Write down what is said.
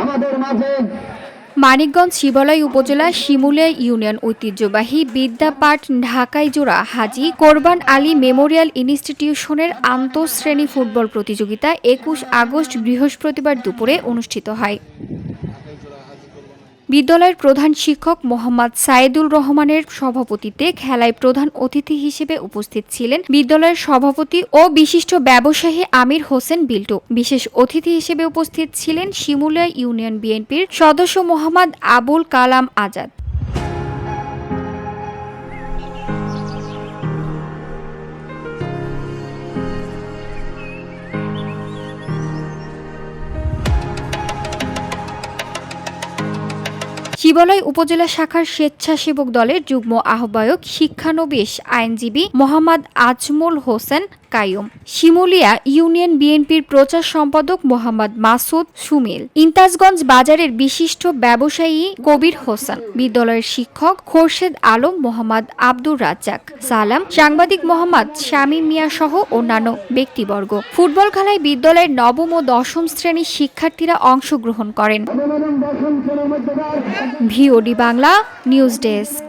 আমাদের মাঝে মানিকগঞ্জ শিবালয় উপজেলা শিমুলিয়া ইউনিয়ন ঐতিহ্যবাহী বিদ্যাপাঠ ঢাকাই জোড়া হাজী কোরবান আলী মেমোরিয়াল ইনস্টিটিউশনের আন্তঃশ্রেণী ফুটবল প্রতিযোগিতা ২১ আগস্ট বৃহস্পতিবার দুপুরে অনুষ্ঠিত হয়। বিদ্যালয়ের প্রধান শিক্ষক মোহাম্মদ সাইদুল রহমানের সভাপতিত্বে খেলায় প্রধান অতিথি হিসেবে উপস্থিত ছিলেন বিদ্যালয়ের সভাপতি ও বিশিষ্ট ব্যবসায়ী আমির হোসেন বিল্টু। বিশেষ অতিথি হিসেবে উপস্থিত ছিলেন শিমুলিয়া ইউনিয়ন বিএনপির সদস্য মোহাম্মদ আবুল কালাম আজাদ। শিবালয় উপজেলা শাখার স্বেচ্ছাসেবক দলের যুগ্ম আহ্বায়ক শিক্ষানবিশ আইনজীবী মোহাম্মদ আজমল হোসেন কাইয়ুম, শিমুলিয়া ইউনিয়ন বিএনপির প্রচার সম্পাদক মোহাম্মদ মাসুদ সুমিল, ইন্তাজগঞ্জ বাজারের বিশিষ্ট ব্যবসায়ী কবির হোসেন, বিদ্যালয়ের শিক্ষক খোরশেদ আলম, মোহাম্মদ আব্দুর রাজ্জাক সালাম, সাংবাদিক মোহাম্মদ শামীম মিয়া সহ অন্যান্য ব্যক্তিবর্গ। ফুটবল খেলায় বিদ্যালয়ের নবম ও দশম শ্রেণীর শিক্ষার্থীরা অংশগ্রহণ করেন। VOD Bangla news desk.